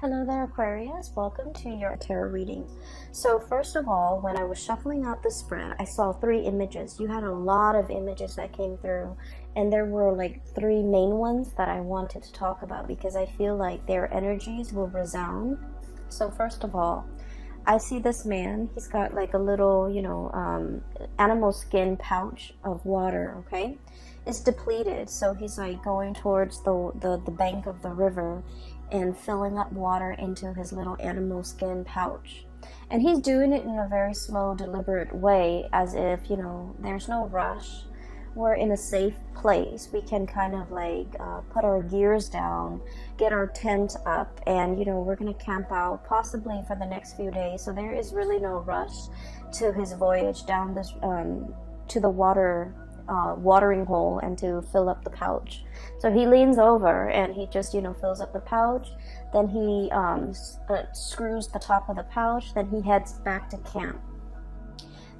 Hello there, Aquarius. Welcome to your tarot reading. So first of all, when I was shuffling out the spread, I saw three images. You had a lot of images that came through, and there were like three main ones that I wanted to talk about because I feel like their energies will resound. So first of all, I see this man. He's got like a little, animal skin pouch of water, okay? It's depleted, so he's like going towards the bank of the river and filling up water into his little animal skin pouch. And he's doing it in a very slow, deliberate way, as if, there's no rush. We're in a safe place. We can kind of like put our gears down, get our tent up, and we're gonna camp out possibly for the next few days. So there is really no rush to his voyage down this to the watering hole and to fill up the pouch. So he leans over and he just fills up the pouch. Then he screws the top of the pouch. Then he heads back to camp.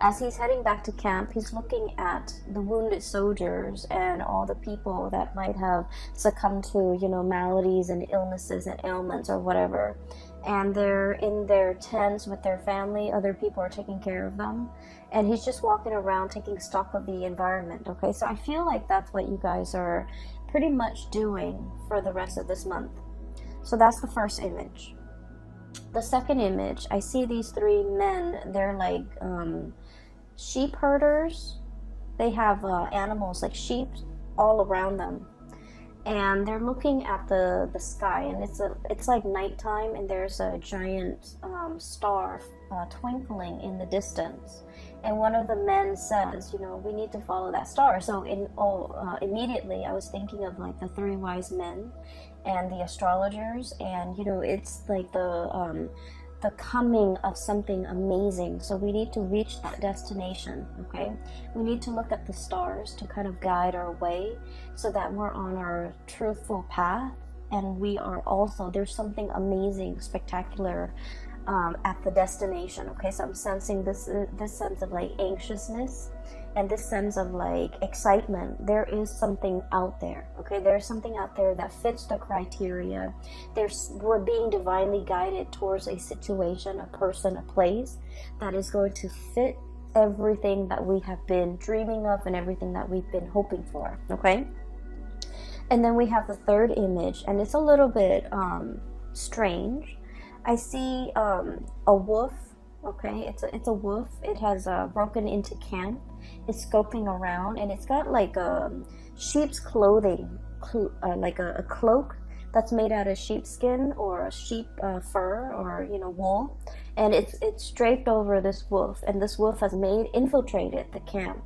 As he's heading back to camp, he's looking at the wounded soldiers and all the people that might have succumbed to, maladies and illnesses and ailments or whatever. And they're in their tents with their family. Other people are taking care of them. And he's just walking around taking stock of the environment, okay? So I feel like that's what you guys are pretty much doing for the rest of this month. So that's the first image. The second image, I see these three men. They're like sheep herders. They have animals like sheep all around them, and they're looking at the sky, and it's like nighttime, and there's a giant star twinkling in the distance. And one of the men says, we need to follow that star. So immediately I was thinking of like the three wise men and the astrologers, and it's like the coming of something amazing. So we need to reach that destination, okay? We need to look at the stars to kind of guide our way so that we're on our truthful path, and we are also, there's something amazing, spectacular at the destination, okay? So I'm sensing this sense of like anxiousness and this sense of like excitement. There is something out there, okay? There's something out there that fits the criteria. We're being divinely guided towards a situation, a person, a place that is going to fit everything that we have been dreaming of and everything that we've been hoping for, okay? And then we have the third image, and it's a little bit strange. I see a wolf, okay? It's a wolf. It has broken into camp. It's scoping around, and it's got like sheep's clothing, like a cloak that's made out of sheepskin or a sheep fur or wool, and it's draped over this wolf, and this wolf has infiltrated the camp.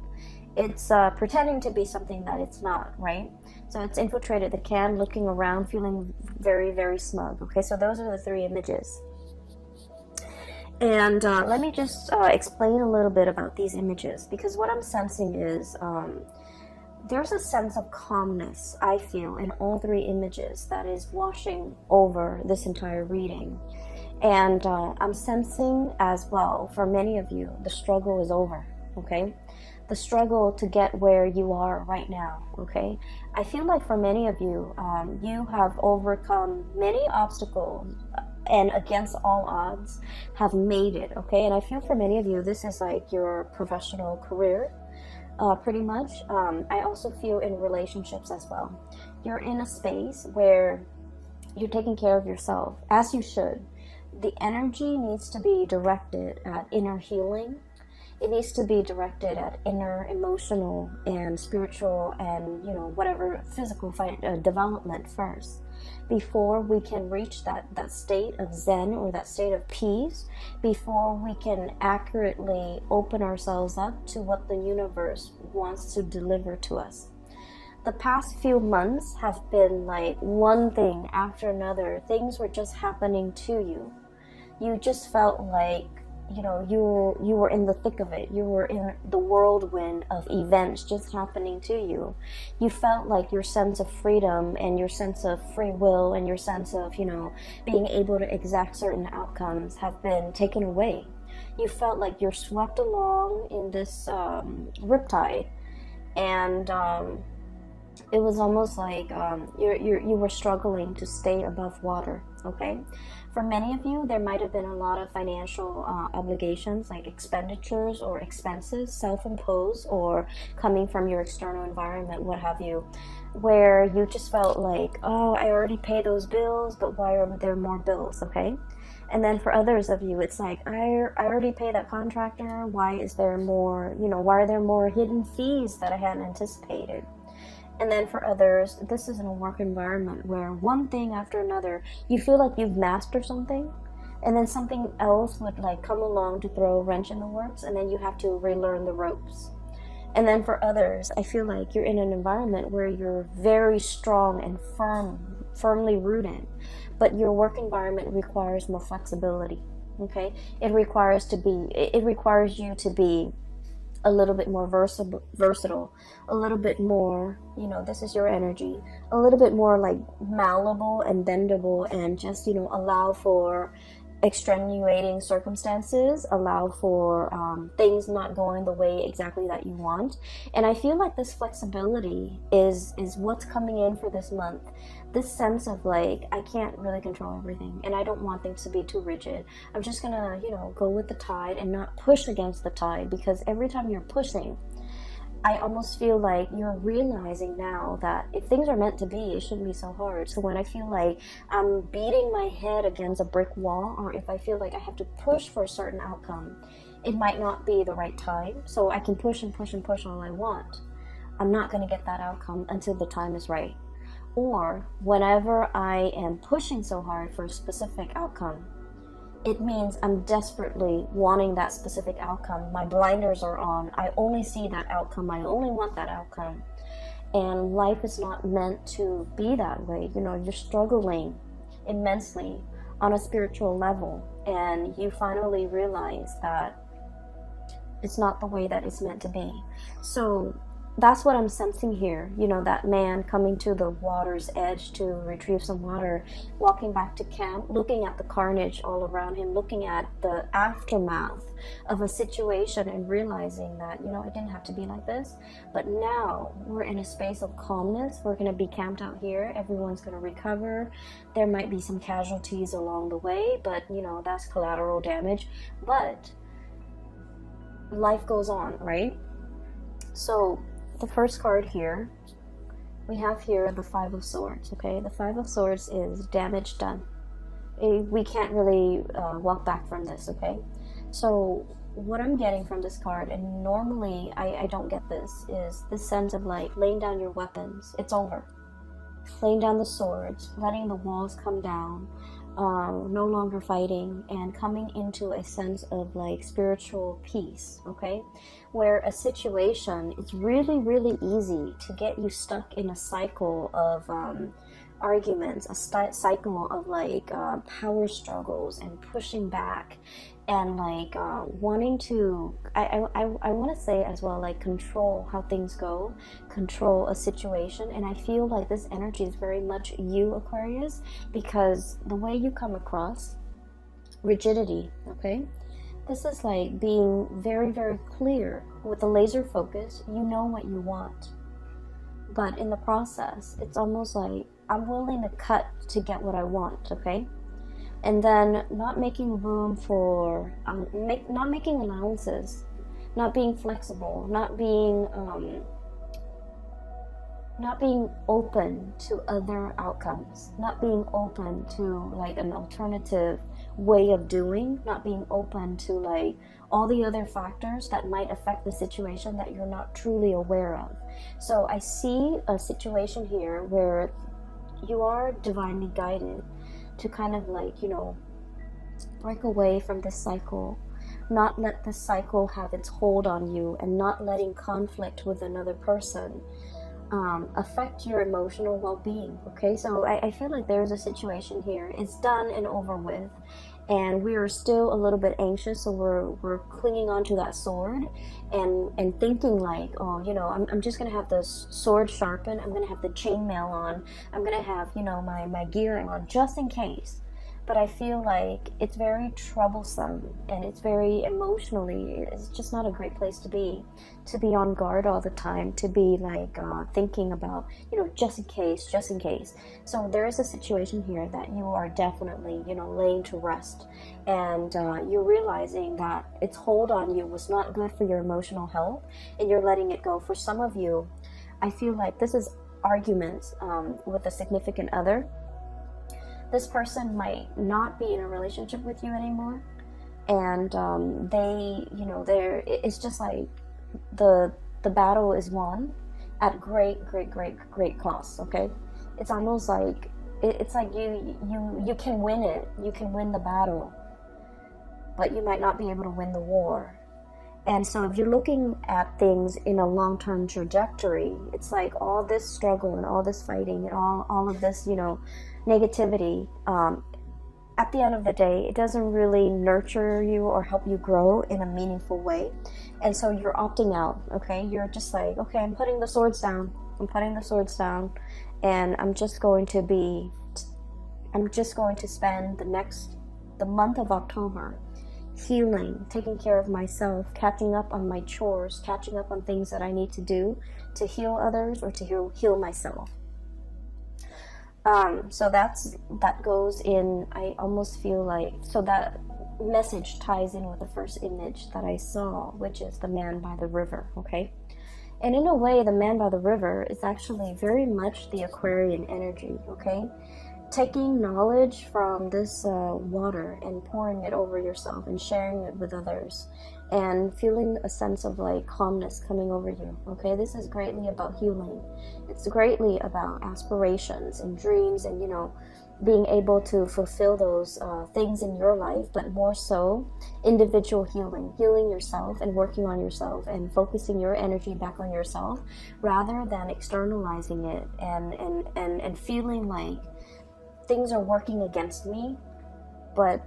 It's pretending to be something that it's not, right? So it's infiltrated the camp, looking around, feeling very, very smug. Okay, so those are the three images. And let me just explain a little bit about these images, because what I'm sensing is there's a sense of calmness, I feel, in all three images that is washing over this entire reading. And I'm sensing as well, for many of you, the struggle is over, okay? The struggle to get where you are right now, okay? I feel like for many of you, you have overcome many obstacles and against all odds have made it, okay? And I feel for many of you, this is like your professional career, pretty much. I also feel in relationships as well. You're in a space where you're taking care of yourself, as you should. The energy needs to be directed at inner healing. It needs to be directed at inner emotional and spiritual and whatever physical development first, before we can reach that state of zen or that state of peace, before we can accurately open ourselves up to what the universe wants to deliver to us. The past few months have been like one thing after another. Things were just happening to you. You just felt like you were in the thick of it. You were in the whirlwind of events just happening to you. You felt like your sense of freedom and your sense of free will and your sense of, being able to exact certain outcomes have been taken away. You felt like you're swept along in this riptide, and It was almost like you were struggling to stay above water, okay? For many of you, there might have been a lot of financial obligations, like expenditures or expenses, self-imposed or coming from your external environment, what have you, where you just felt like, oh, I already paid those bills, but why are there more bills, okay? And then for others of you, it's like, I already paid that contractor, why is there more, why are there more hidden fees that I hadn't anticipated? And then for others, this is in a work environment where one thing after another, you feel like you've mastered something, and then something else would like come along to throw a wrench in the works, and then you have to relearn the ropes. And then for others, I feel like you're in an environment where you're very strong and firmly rooted, but your work environment requires more flexibility, okay? It requires you to be a little bit more versatile, a little bit more, this is your energy, a little bit more like malleable and bendable, and just, allow for extenuating circumstances, allow for things not going the way exactly that you want. And I feel like this flexibility is what's coming in for this month. This sense of like, I can't really control everything, and I don't want things to be too rigid. I'm just gonna, go with the tide and not push against the tide, because every time you're pushing, I almost feel like you're realizing now that if things are meant to be, it shouldn't be so hard. So when I feel like I'm beating my head against a brick wall, or if I feel like I have to push for a certain outcome, it might not be the right time. So I can push and push and push all I want. I'm not going to get that outcome until the time is right. Or whenever I am pushing so hard for a specific outcome, it means I'm desperately wanting that specific outcome. My blinders are on. I only see that outcome. I only want that outcome. And life is not meant to be that way. You're struggling immensely on a spiritual level, and you finally realize that it's not the way that it's meant to be. So that's what I'm sensing here. That man coming to the water's edge to retrieve some water, walking back to camp, looking at the carnage all around him, looking at the aftermath of a situation and realizing that, it didn't have to be like this. But now we're in a space of calmness. We're going to be camped out here. Everyone's going to recover. There might be some casualties along the way, but, that's collateral damage. But life goes on, right? So the first card here, we have here the Five of Swords, okay? The Five of Swords is damage done. We can't really walk back from this, okay? So what I'm getting from this card, and normally I don't get this, is this sense of like laying down your weapons. It's over. Laying down the swords, letting the walls come down, no longer fighting, and coming into a sense of like spiritual peace, okay? Where a situation is really, really easy to get you stuck in a cycle of arguments, a cycle of like power struggles and pushing back, and like wanting to, I want to say as well, like control how things go, control a situation. And I feel like this energy is very much you, Aquarius, because the way you come across, rigidity, okay? This is like being very, very clear with a laser focus. You know what you want, but in the process, it's almost like I'm willing to cut to get what I want, okay? And then not making room for, not making allowances, not being flexible, not being open to other outcomes, not being open to like an alternative way of doing, not being open to like all the other factors that might affect the situation that you're not truly aware of. So I see a situation here where you are divinely guided to kind of like, break away from this cycle, not let this cycle have its hold on you, and not letting conflict with another person affect your emotional well-being, okay? So I feel like there's a situation here. It's done and over with, and we are still a little bit anxious, so we're clinging on to that sword and thinking like, oh, I'm just gonna have the sword sharpened, I'm gonna have the chainmail on, I'm gonna have my gear on just in case. but I feel like it's very troublesome and it's very emotionally, it's just not a great place to be on guard all the time, to be like thinking about, you know, just in case, just in case. So there is a situation here that you are definitely, you know, laying to rest, and you're realizing that its hold on you was not good for your emotional health, and you're letting it go. For some of you, I feel like this is arguments with a significant other. This person might not be in a relationship with you anymore, and they, you know, it's just like the battle is won at great cost. Okay, it's almost like it's like you can win it, you can win the battle, but you might not be able to win the war. And so if you're looking at things in a long-term trajectory, it's like all this struggle and all this fighting and all of this, you know, negativity, at the end of the day, it doesn't really nurture you or help you grow in a meaningful way. And so you're opting out, okay? You're just like, okay, I'm putting the swords down. I'm putting the swords down, and I'm just going to spend the month of October healing, taking care of myself, catching up on my chores, catching up on things that I need to do to heal others or to heal myself. So that goes in, I almost feel like, so that message ties in with the first image that I saw, which is the man by the river, okay? And in a way, the man by the river is actually very much the Aquarian energy, okay? Taking knowledge from this water and pouring it over yourself and sharing it with others and feeling a sense of like calmness coming over you, okay? This is greatly about healing. It's greatly about aspirations and dreams and, you know, being able to fulfill those things in your life, but more so individual healing yourself and working on yourself and focusing your energy back on yourself rather than externalizing it and feeling like things are working against me, but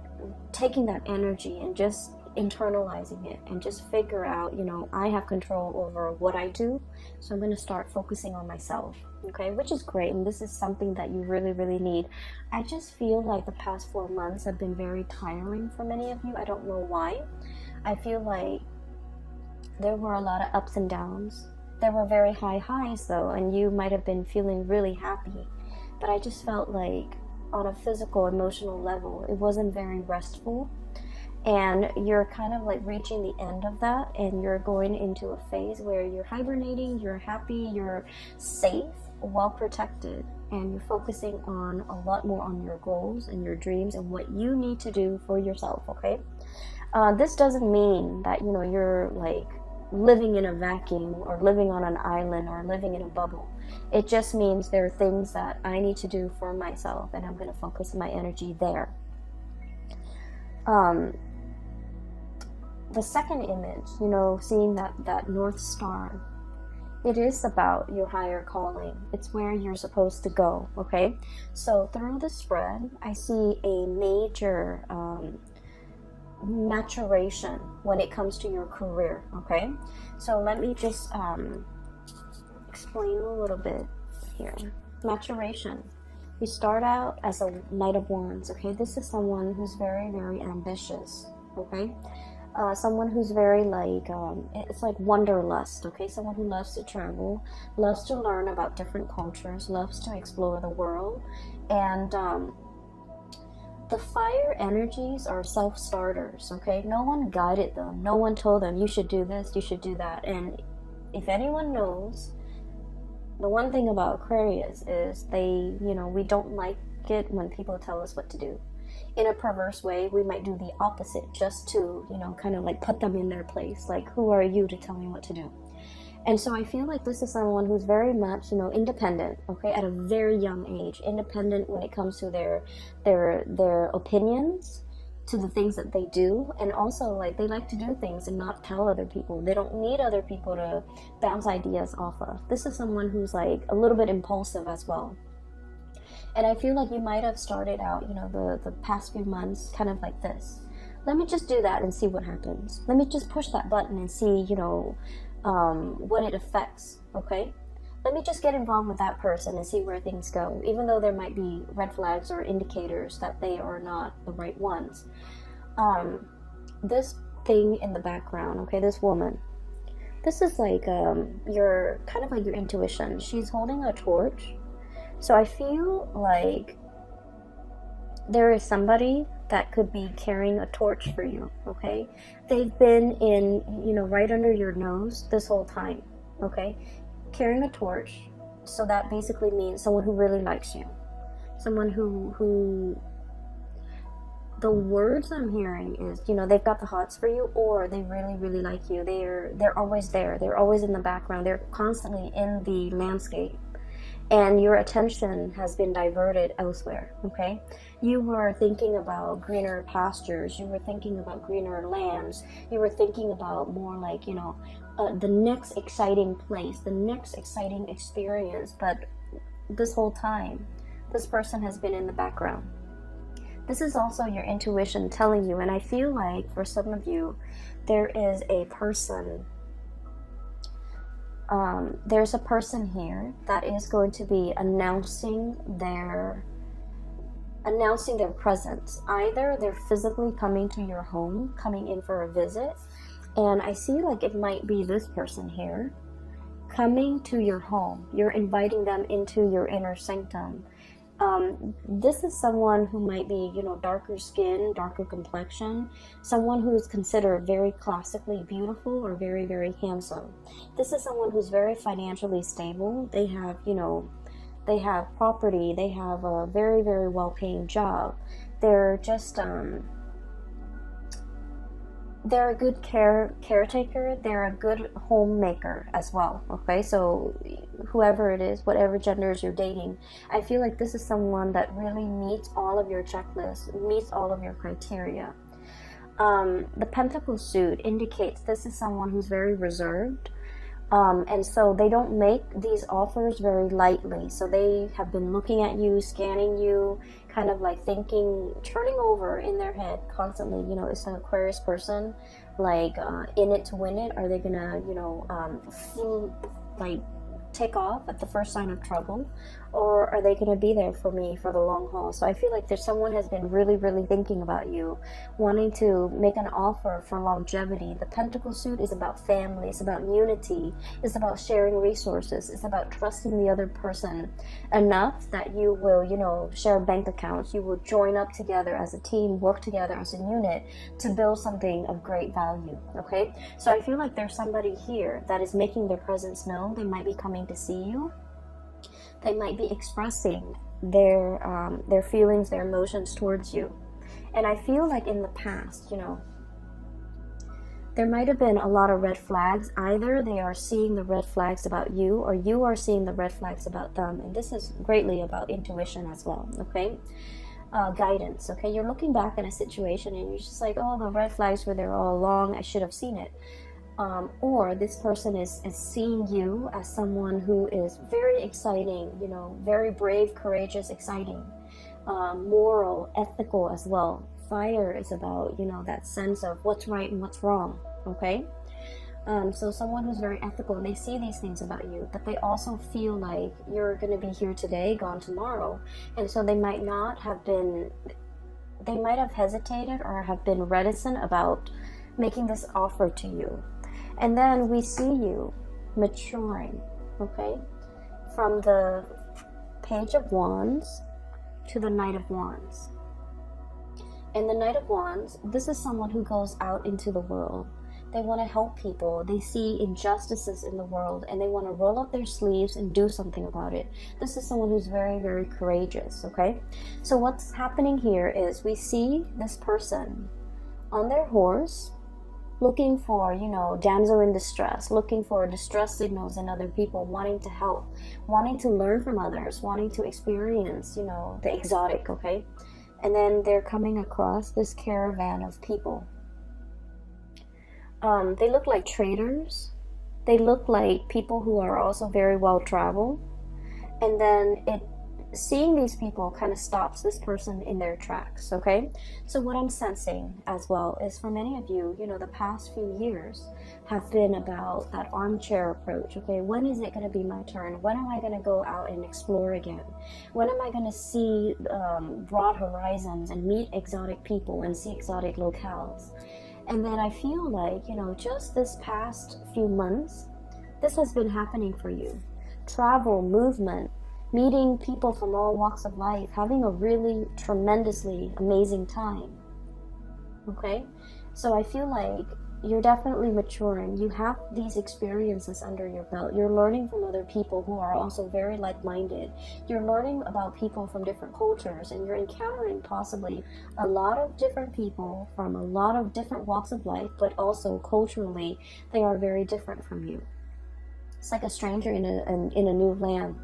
taking that energy and just internalizing it and just figure out, you know, I have control over what I do, so I'm going to start focusing on myself, okay, which is great, and this is something that you really need. I just feel like the past 4 months have been very tiring for many of you. I don't know why. I feel like there were a lot of ups and downs. There were very high highs though, and you might have been feeling really happy, but I just felt like on a physical, emotional level, it wasn't very restful, and you're kind of like reaching the end of that, and you're going into a phase where you're hibernating, you're happy, you're safe, well protected, and you're focusing on a lot more on your goals and your dreams and what you need to do for yourself, okay? This doesn't mean that, you know, you're like living in a vacuum or living on an island or living in a bubble. It just means there are things that I need to do for myself, and I'm going to focus my energy there. The second image, you know, seeing that North Star, it is about your higher calling. It's where you're supposed to go, okay? So through the spread, I see a major maturation when it comes to your career, okay? So let me just explain a little bit here. Maturation. We start out as a Knight of Wands, okay? This is someone who's very ambitious, okay? Someone who's very like, it's like wanderlust, okay? Someone who loves to travel, loves to learn about different cultures, loves to explore the world, and the fire energies are self-starters, okay? No one guided them. No one told them, you should do this, you should do that. And if anyone knows, the one thing about Aquarius is they, you know, we don't like it when people tell us what to do. In a perverse way, we might do the opposite just to, you know, kind of like put them in their place. Like, who are you to tell me what to do? And so I feel like this is someone who's very much, you know, independent, okay, at a very young age, independent when it comes to their opinions, to the things that they do, and also like they like to do things and not tell other people. They don't need other people to bounce ideas off of. This is someone who's like a little bit impulsive as well. And I feel like you might have started out, you know, the past few months kind of like this. Let me just do that and see what happens. Let me just push that button and see, you know, what it affects, okay? let me just get involved with that person and see where things go, even though there might be red flags or indicators that they are not the right ones. This thing in the background, okay, this woman, this is like your kind of like your intuition. She's holding a torch. So I feel like there is somebody that could be carrying a torch for you, okay? They've been in, you know, right under your nose this whole time, okay? Carrying a torch. So that basically means someone who really likes you. Someone who the words I'm hearing is, you know, they've got the hots for you, or they really, really like you. They're always there. They're always in the background. They're constantly in the landscape. And your attention has been diverted elsewhere, okay? You were thinking about greener pastures. You were thinking about greener lands. You were thinking about more like, you know, the next exciting place, the next exciting experience. But this whole time, this person has been in the background. This is also your intuition telling you, and I feel like for some of you, there is a person, there's a person here that is going to be announcing their presence. Either they're physically coming to your home, coming in for a visit, and I see like it might be this person here coming to your home. You're inviting them into your inner sanctum. This is someone who might be, you know, darker skin, darker complexion, someone who is considered very classically beautiful or very, very handsome. This is someone who's very financially stable. They have, you know, they have property, they have a very, very well-paying job. They're just, they're a good caretaker. They're a good homemaker as well, okay? So whoever it is, whatever genders you're dating, I feel like this is someone that really meets all of your checklists, meets all of your criteria. The pentacle suit indicates this is someone who's very reserved, and so they don't make these offers very lightly. So they have been looking at you, scanning you, kind of like thinking, turning over in their head constantly. You know, is an Aquarius person like in it to win it? Are they gonna, you know, like take off at the first sign of trouble, or are they going to be there for me for the long haul? So I feel like there's someone has been really, really thinking about you, wanting to make an offer for longevity. The pentacle suit is about family, it's about unity, it's about sharing resources, it's about trusting the other person enough that you will, you know, share bank accounts, you will join up together as a team, work together as a unit to build something of great value, okay? So I feel like there's somebody here that is making their presence known. They might be coming to see you. They might be expressing their feelings, their emotions towards you. And I feel like in the past, you know, there might have been a lot of red flags. Either they are seeing the red flags about you, or you are seeing the red flags about them. And this is greatly about intuition as well, okay? Guidance, okay? You're looking back at a situation and you're just like, oh, the red flags were there all along. I should have seen it. Or this person is seeing you as someone who is very exciting, you know, very brave, courageous, exciting, moral, ethical as well. Fire is about, you know, that sense of what's right and what's wrong, okay? So someone who's very ethical, and they see these things about you, but they also feel like you're going to be here today, gone tomorrow. And so they might not have been, they might have hesitated or have been reticent about making this offer to you. And then we see you maturing, okay? From the Page of Wands to the Knight of Wands. And the Knight of Wands, this is someone who goes out into the world. They want to help people. They see injustices in the world and they want to roll up their sleeves and do something about it. This is someone who's very, very courageous, okay? So what's happening here is we see this person on their horse, looking for, you know, damsel in distress, looking for distress signals in other people, wanting to help, wanting to learn from others, wanting to experience, you know, the exotic, okay? And then they're coming across this caravan of people. They look like traders. They look like people who are also very well traveled. And then seeing these people kind of stops this person in their tracks, okay? So what I'm sensing as well is for many of you, you know, the past few years have been about that armchair approach, okay? When is it going to be my turn? When am I going to go out and explore again? When am I going to see broad horizons and meet exotic people and see exotic locales? And then I feel like, you know, just this past few months, this has been happening for you. Travel, movement, meeting people from all walks of life, having a really tremendously amazing time. Okay? So I feel like you're definitely maturing. You have these experiences under your belt. You're learning from other people who are also very like-minded. You're learning about people from different cultures, and you're encountering possibly a lot of different people from a lot of different walks of life, but also culturally, they are very different from you. It's like a stranger in a new land,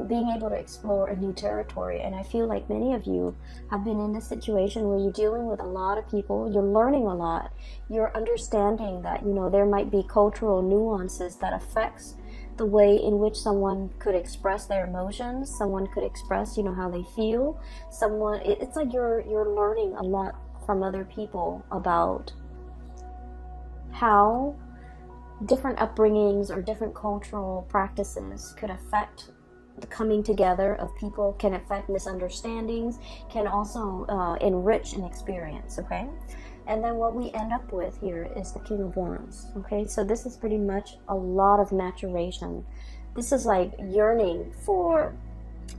being able to explore a new territory. And I feel like many of you have been in this situation where you're dealing with a lot of people, you're learning a lot, you're understanding that, you know, there might be cultural nuances that affects the way in which someone could express their emotions, someone could express, you know, how they feel. It's like you're learning a lot from other people about how different upbringings or different cultural practices could affect the coming together of people, can affect misunderstandings, can also enrich an experience, okay? And then what we end up with here is the King of Wands, okay? So this is pretty much a lot of maturation. This is like yearning for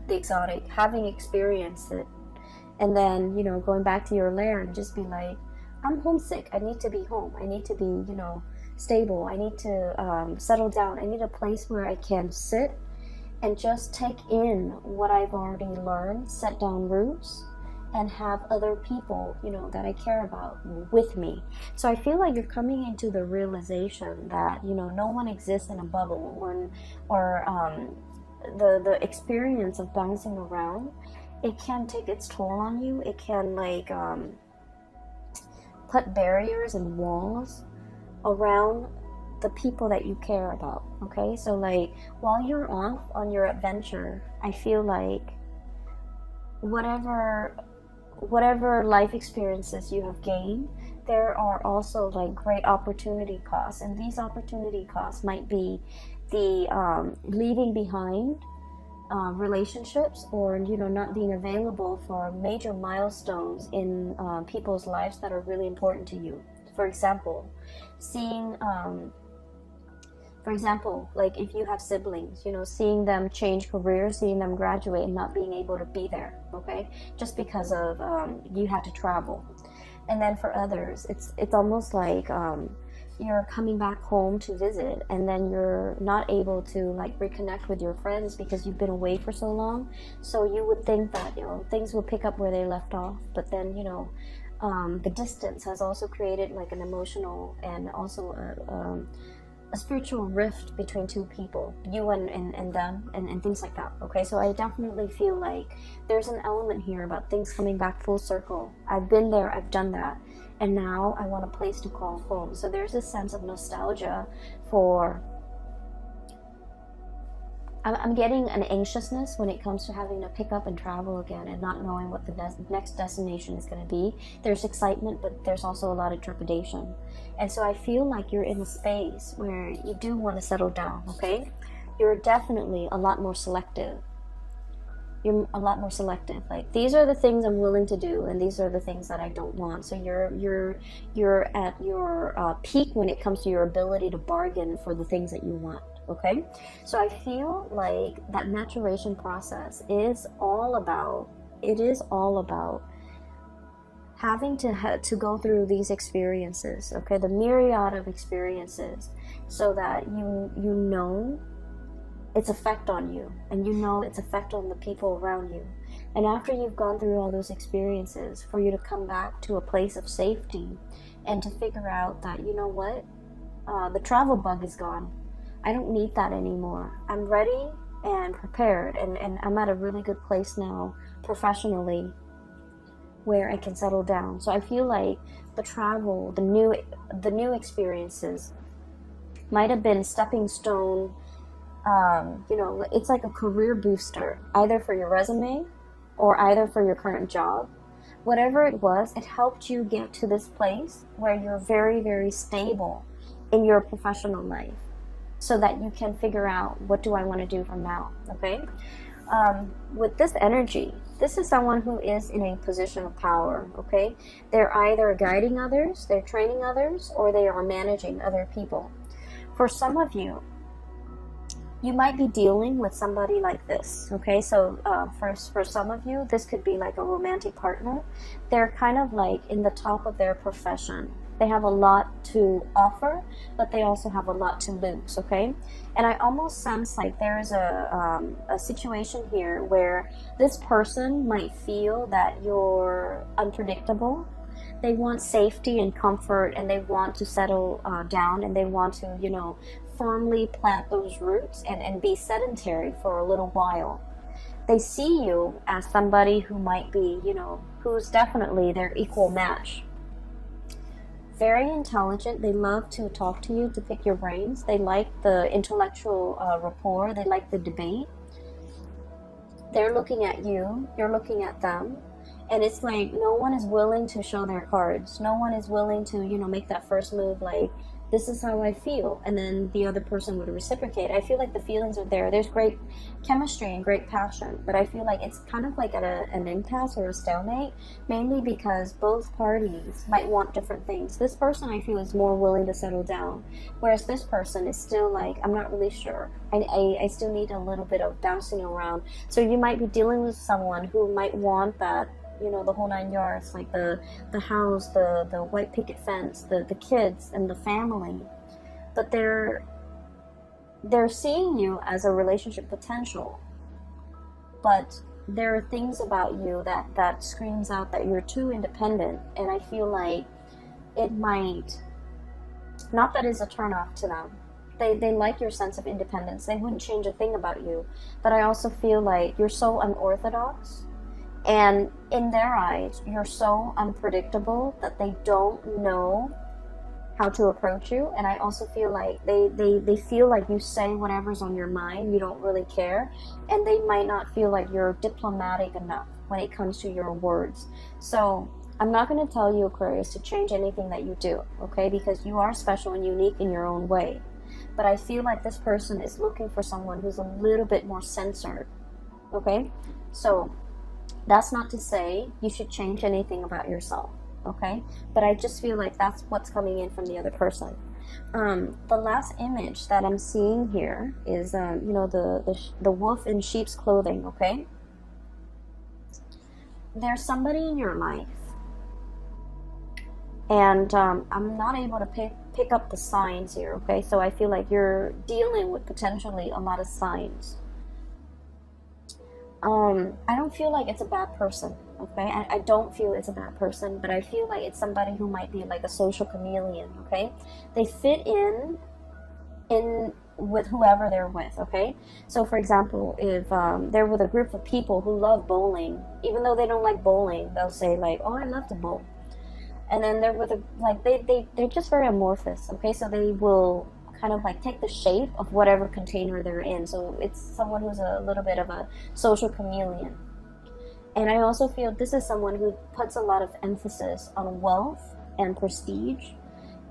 the exotic, having experienced it, and then, you know, going back to your lair and just be like, I'm homesick, I need to be home, I need to be, you know, stable, I need to settle down, I need a place where I can sit and just take in what I've already learned, set down roots, and have other people, you know, that I care about with me. So I feel like you're coming into the realization that, you know, no one exists in a bubble, or the experience of bouncing around, it can take its toll on you. It can like put barriers and walls around the people that you care about, okay? So like while you're off on your adventure, I feel like whatever life experiences you have gained, there are also like great opportunity costs, and these opportunity costs might be the leaving behind relationships, or, you know, not being available for major milestones in people's lives that are really important to you. For example, like if you have siblings, you know, seeing them change careers, seeing them graduate and not being able to be there, okay, just because of you had to travel. And then for others, it's almost like you're coming back home to visit, and then you're not able to like reconnect with your friends because you've been away for so long. So you would think that, you know, things will pick up where they left off, but then, you know, the distance has also created like an emotional and also a spiritual rift between two people, you and them, and things like that, okay? So I definitely feel like there's an element here about things coming back full circle. I've been there, I've done that, and now I want a place to call home. So there's this sense of nostalgia for... I'm getting an anxiousness when it comes to having to pick up and travel again and not knowing what the next destination is going to be. There's excitement, but there's also a lot of trepidation. And so I feel like you're in a space where you do want to settle down, okay? You're definitely a lot more selective. You're a lot more selective. Like, these are the things I'm willing to do, and these are the things that I don't want. So you're at your peak when it comes to your ability to bargain for the things that you want. Okay, so I feel like that maturation process is all about having to go through these experiences, okay, the myriad of experiences, so that you know its effect on you, and you know its effect on the people around you. And after you've gone through all those experiences, for you to come back to a place of safety and to figure out that, you know what, the travel bug is gone. I don't need that anymore. I'm ready and prepared, and I'm at a really good place now professionally where I can settle down. So I feel like the travel, the new experiences might have been stepping stone You know, it's like a career booster, either for your resume or either for your current job. Whatever it was, it helped you get to this place where you're very, very stable in your professional life so that you can figure out, what do I want to do from now, okay? With this energy, this is someone who is in a position of power, okay? They're either guiding others, they're training others, or they are managing other people. For some of you, you might be dealing with somebody like this, okay? So for some of you, this could be like a romantic partner. They're kind of like in the top of their profession. They have a lot to offer, but they also have a lot to lose, okay? And I almost sense like there's a situation here where this person might feel that you're unpredictable. They want safety and comfort, and they want to settle down, and they want to, you know, firmly plant those roots and be sedentary for a little while. They see you as somebody who might be, you know, who's definitely their equal match. Very intelligent. They love to talk to you, to pick your brains. They like the intellectual rapport. They like the debate. They're looking at you. You're looking at them. And it's like no one is willing to show their cards. No one is willing to, you know, make that first move like, this is how I feel, and then the other person would reciprocate. I feel like the feelings are there. There's great chemistry and great passion, but I feel like it's kind of like at an impasse or a stalemate, mainly because both parties might want different things. This person, I feel, is more willing to settle down, whereas this person is still like, I'm not really sure. I still need a little bit of bouncing around. So you might be dealing with someone who might want that, you know, the whole 9 yards, like the house, the white picket fence, the kids and the family. But they're seeing you as a relationship potential. But there are things about you that screams out that you're too independent, and I feel like it might, not that it's a turnoff to them. They like your sense of independence. They wouldn't change a thing about you. But I also feel like you're so unorthodox. And in their eyes, you're so unpredictable that they don't know how to approach you. And I also feel like they feel like you say whatever's on your mind, you don't really care. And they might not feel like you're diplomatic enough when it comes to your words. So I'm not going to tell you, Aquarius, to change anything that you do, okay? Because you are special and unique in your own way. But I feel like this person is looking for someone who's a little bit more censored, okay? So that's not to say you should change anything about yourself, okay? But I just feel like that's what's coming in from the other person. The last image that I'm seeing here is, you know, the wolf in sheep's clothing, okay? There's somebody in your life, and I'm not able to pick up the signs here, okay? So I feel like you're dealing with potentially a lot of signs. I don't feel like it's a bad person, okay? I don't feel it's a bad person, but I feel like it's somebody who might be like a social chameleon, okay? They fit in with whoever they're with, okay? So for example, if they're with a group of people who love bowling, even though they don't like bowling, they'll say like, oh, I love to bowl. And then they're with they're just very amorphous, okay? So they will kind of like take the shape of whatever container they're in. So it's someone who's a little bit of a social chameleon. And I also feel this is someone who puts a lot of emphasis on wealth and prestige.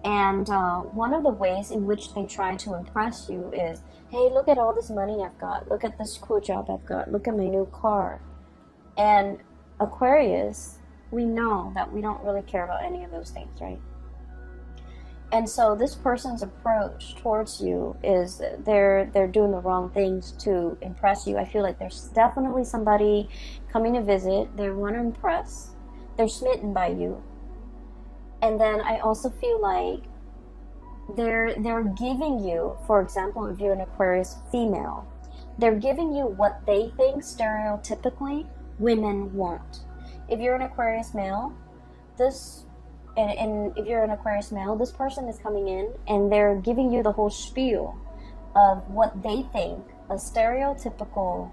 And one of the ways in which they try to impress you is, hey, look at all this money I've got. Look at this cool job I've got. Look at my new car. And Aquarius, we know that we don't really care about any of those things, right? And so this person's approach towards you is they're doing the wrong things to impress you. I feel like there's definitely somebody coming to visit. They want to impress. They're smitten by you. And then I also feel like they're giving you, for example, if you're an Aquarius female, they're giving you what they think stereotypically women want. If you're an Aquarius male, and if you're an Aquarius male, this person is coming in and they're giving you the whole spiel of what they think a stereotypical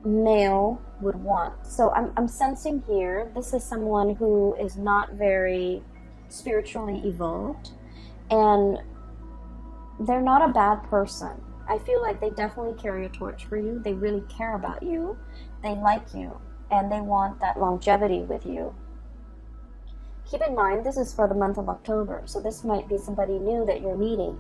male would want. So I'm sensing here, this is someone who is not very spiritually evolved, and they're not a bad person. I feel like they definitely carry a torch for you. They really care about you. They like you. And they want that longevity with you. Keep in mind, this is for the month of October. So this might be somebody new that you're meeting.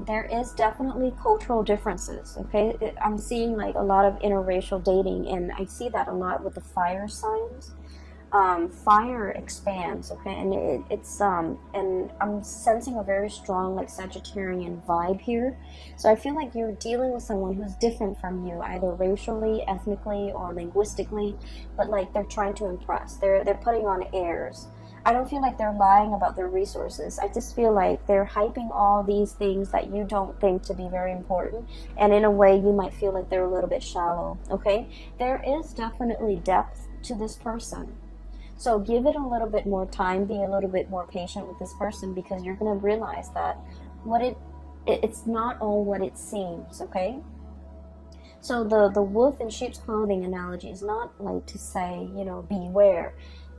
There is definitely cultural differences, okay? I'm seeing like a lot of interracial dating, and I see that a lot with the fire signs. Fire expands, okay, and and I'm sensing a very strong like Sagittarian vibe here. So I feel like you're dealing with someone who's different from you, either racially, ethnically, or linguistically, but like they're trying to impress. They're putting on airs. I don't feel like they're lying about their resources. I just feel like they're hyping all these things that you don't think to be very important, and in a way you might feel like they're a little bit shallow, okay? There is definitely depth to this person. So give it a little bit more time, be a little bit more patient with this person, because you're going to realize that it's not all what it seems, okay? So the wolf in sheep's clothing analogy is not like to say, you know, beware.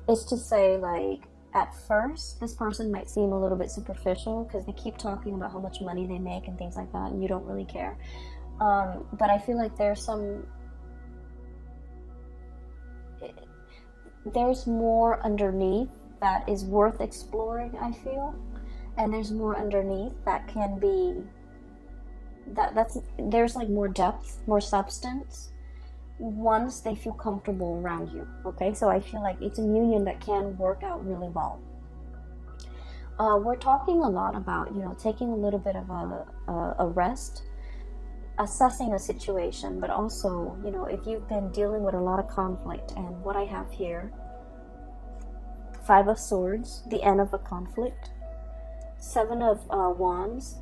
It's to say like, at first, this person might seem a little bit superficial because they keep talking about how much money they make and things like that, and you don't really care. But I feel like there's more underneath that is worth exploring, I feel. And there's more underneath that can be, there's like more depth, more substance, once they feel comfortable around you, okay? So I feel like it's a union that can work out really well. We're talking a lot about, you know, taking a little bit of a rest, assessing a situation, but also, you know, if you've been dealing with a lot of conflict, and what I have here, 5 of Swords, the end of a conflict, 7 of Wands,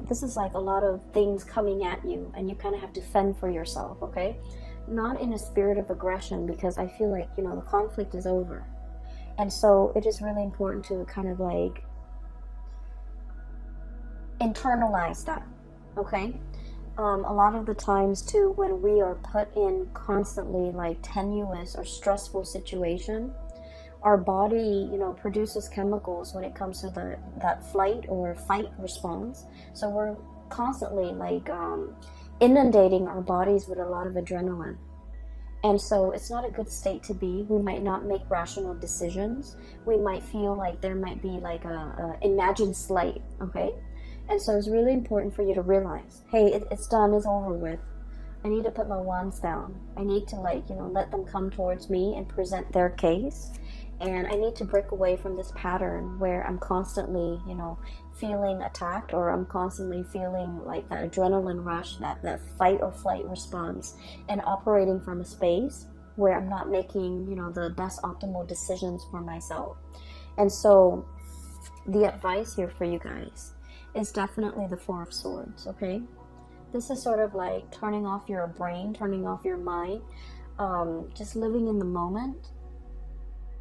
this is like a lot of things coming at you, and you kind of have to fend for yourself, okay? Not in a spirit of aggression, because I feel like, you know, the conflict is over. And so it is really important to kind of like internalize that, okay? A lot of the times too, when we are put in constantly like tenuous or stressful situation, our body, you know, produces chemicals when it comes to that flight or fight response. So we're constantly like inundating our bodies with a lot of adrenaline. And so it's not a good state to be. We might not make rational decisions. We might feel like there might be like a imagined slight, okay? And so it's really important for you to realize, hey, it's done, it's over with. I need to put my wands down. I need to like, you know, let them come towards me and present their case. And I need to break away from this pattern where I'm constantly, you know, feeling attacked, or I'm constantly feeling like that adrenaline rush, that fight or flight response, and operating from a space where I'm not making, you know, the best optimal decisions for myself. And so the advice here for you guys is definitely the 4 of Swords, okay? This is sort of like turning off your brain, turning off your mind, just living in the moment,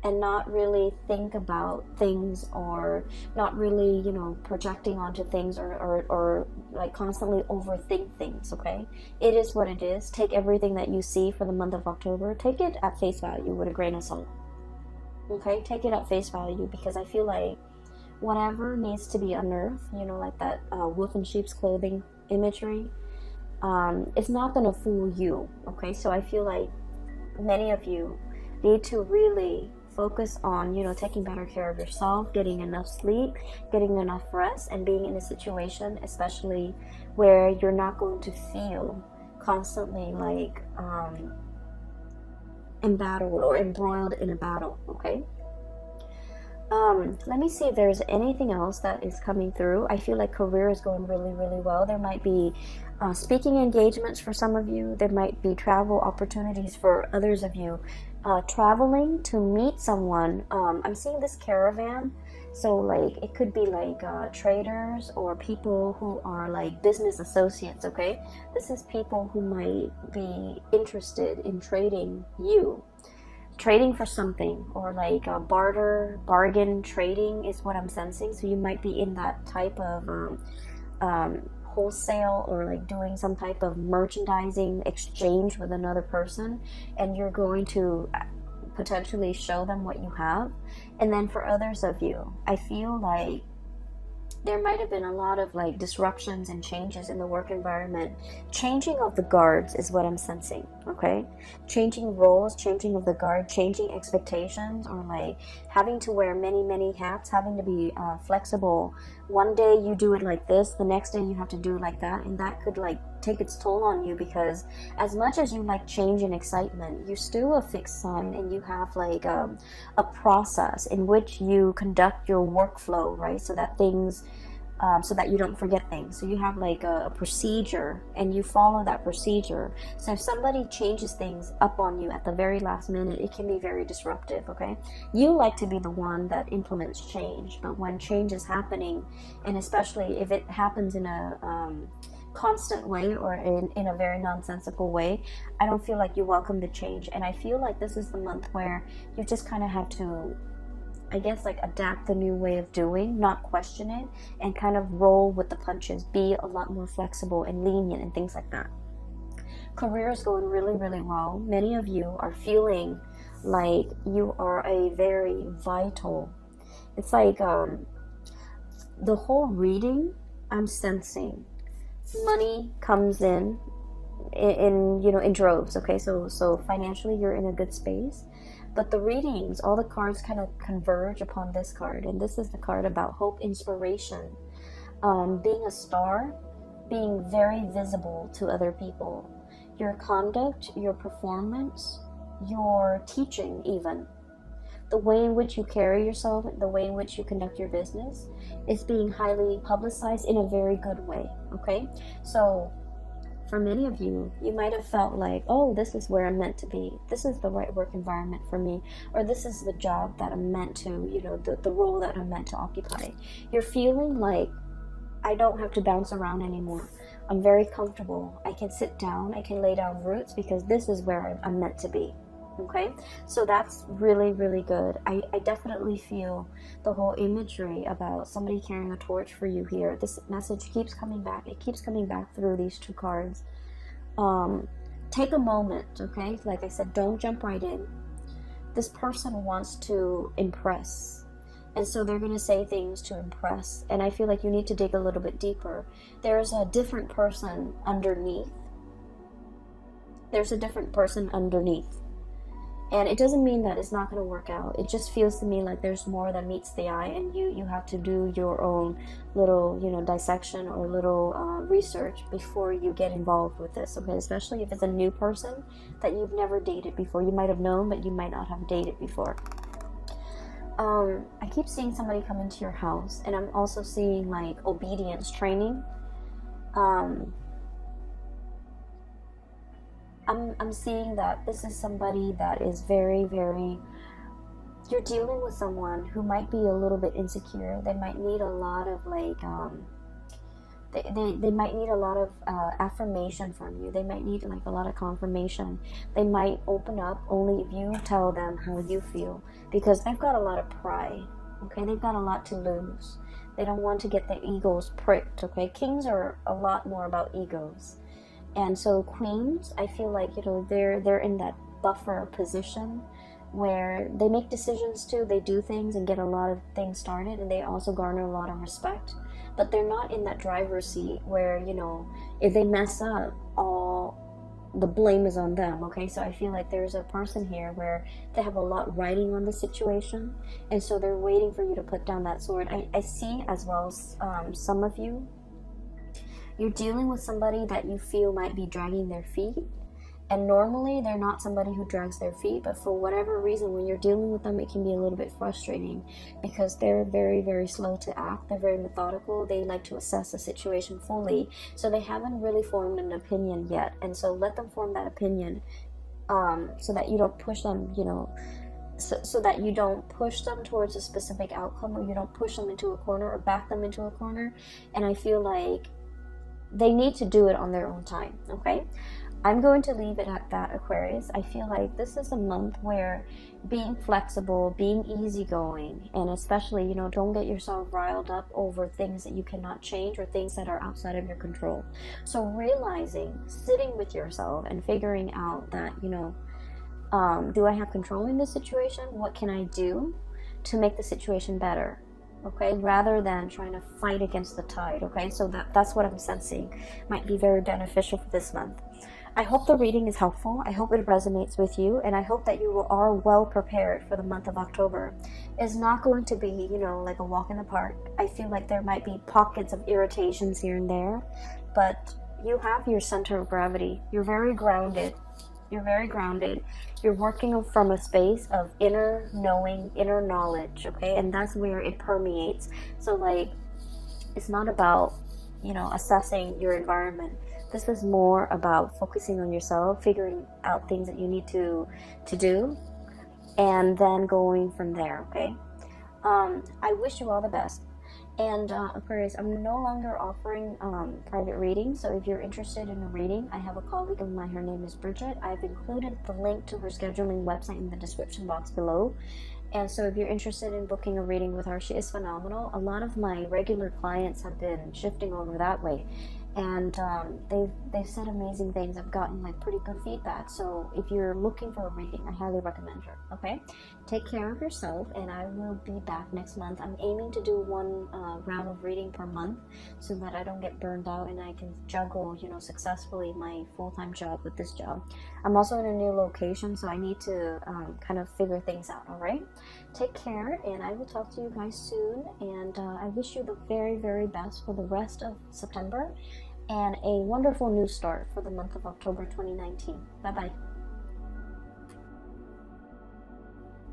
and not really think about things, or not really, you know, projecting onto things, or like constantly overthink things, okay? It is what it is. Take everything that you see for the month of October, take it at face value with a grain of salt, okay? Take it at face value, because I feel like whatever needs to be unearthed, you know, like that wolf in sheep's clothing imagery, it's not going to fool you, okay? So I feel like many of you need to really focus on, you know, taking better care of yourself, getting enough sleep, getting enough rest, and being in a situation especially where you're not going to feel constantly like embattled or embroiled in a battle, okay? Let me see if there's anything else that is coming through. I feel like career is going really, really well. There might be speaking engagements for some of you. There might be travel opportunities for others of you. Traveling to meet someone. I'm seeing this caravan. So like it could be like traders or people who are like business associates, okay? This is people who might be interested in trading you. Trading for something, or like bargain trading is what I'm sensing. So you might be in that type of wholesale, or like doing some type of merchandising exchange with another person, and you're going to potentially show them what you have. And then for others of you, I feel like there might have been a lot of like disruptions and changes in the work environment. Changing of the guards is what I'm sensing, okay? Changing roles, changing of the guard, changing expectations, or like having to wear many hats, having to be flexible. One day you do it like this, the next day you have to do it like that, and that could like take its toll on you, because as much as you like change and excitement, you're still a fixed sign, and you have like a process in which you conduct your workflow, right? So that things so that you don't forget things. So you have like a procedure, and you follow that procedure. So if somebody changes things up on you at the very last minute, it can be very disruptive, okay? You like to be the one that implements change, but when change is happening, and especially if it happens in a constant way or in a very nonsensical way, I don't feel like you welcome the change. And I feel like this is the month where you just kind of have to, I guess, like adapt the new way of doing, not question it, and kind of roll with the punches, be a lot more flexible and lenient and things like that. Career is going really well. Many of you are feeling like you are a very vital, it's like the whole reading, I'm sensing money comes in in droves, okay? So financially you're in a good space. But the readings, all the cards kind of converge upon this card. And this is the card about hope, inspiration, being a star, being very visible to other people. Your conduct, your performance, your teaching even. The way in which you carry yourself, the way in which you conduct your business is being highly publicized in a very good way, okay? So for many of you, you might have felt like, oh, this is where I'm meant to be. This is the right work environment for me. Or this is the job that I'm meant to, the role that I'm meant to occupy. You're feeling like, I don't have to bounce around anymore. I'm very comfortable. I can sit down. I can lay down roots because this is where I'm meant to be. Okay, so that's really good. I definitely feel the whole imagery about somebody carrying a torch for you here. This message keeps coming back. It keeps coming back through these two cards. Take a moment, okay? Like I said, don't jump right in. This person wants to impress, and so they're going to say things to impress, and I feel like you need to dig a little bit deeper. There's a different person underneath. There's a different person underneath. And it doesn't mean that it's not going to work out. It just feels to me like there's more that meets the eye, and you have to do your own little, dissection or little research before you get involved with this, okay? Especially if it's a new person that you've never dated before. You might have known, but you might not have dated before. I keep seeing somebody come into your house, and I'm also seeing like obedience training. I'm seeing that this is somebody that is very you're dealing with someone who might be a little bit insecure. They might need a lot of like they might need a lot of affirmation from you. They might need like a lot of confirmation. They might open up only if you tell them how you feel, because they've got a lot of pride, okay? They've got a lot to lose. They don't want to get their egos pricked, okay? Kings are a lot more about egos. And so queens, I feel like, they're in that buffer position where they make decisions too. They do things and get a lot of things started, and they also garner a lot of respect. But they're not in that driver's seat where, if they mess up, all the blame is on them, okay? So I feel like there's a person here where they have a lot riding on the situation, and so they're waiting for you to put down that sword. I see as well some of you, you're dealing with somebody that you feel might be dragging their feet, and normally they're not somebody who drags their feet, but for whatever reason, when you're dealing with them, it can be a little bit frustrating because they're very slow to act. They're very methodical. They like to assess the situation fully, so they haven't really formed an opinion yet. And so let them form that opinion, so that you don't push them, so that you don't push them towards a specific outcome, or you don't push them into a corner or back them into a corner. And I feel like they need to do it on their own time, okay? I'm going to leave it at that, Aquarius. I feel like this is a month where being flexible, being easygoing, and especially, don't get yourself riled up over things that you cannot change or things that are outside of your control. So realizing, sitting with yourself and figuring out that, do I have control in this situation? What can I do to make the situation better? okay, rather than trying to fight against the tide, okay? So that's what I'm sensing might be very beneficial for this month. I hope the reading is helpful. I hope it resonates with you, and I hope that you are well prepared for the month of October. It's not going to be, you know, like a walk in the park. I feel like there might be pockets of irritations here and there, but you have your center of gravity. You're very grounded. You're very grounded. You're working from a space of inner knowing, inner knowledge, okay? And that's where it permeates. So, like, it's not about, you know, assessing your environment. This is more about focusing on yourself, figuring out things that you need to do, and then going from there, okay? I wish you all the best. And Aquarius, I'm no longer offering private readings, so if you're interested in a reading, I have a colleague of mine, her name is Bridget. I've included the link to her scheduling website in the description box below. And so if you're interested in booking a reading with her, she is phenomenal. A lot of my regular clients have been shifting over that way, and they've said amazing things. I've gotten like pretty good feedback. So if you're looking for a reading, I highly recommend her. Okay, take care of yourself, and I will be back next month. I'm aiming to do one round of reading per month, so that I don't get burned out and I can juggle, you know, successfully my full-time job with this job. I'm also in a new location, so I need to kind of figure things out. All right, take care, and I will talk to you guys soon. And I wish you the very, very best for the rest of September, and a wonderful new start for the month of October 2019. Bye bye.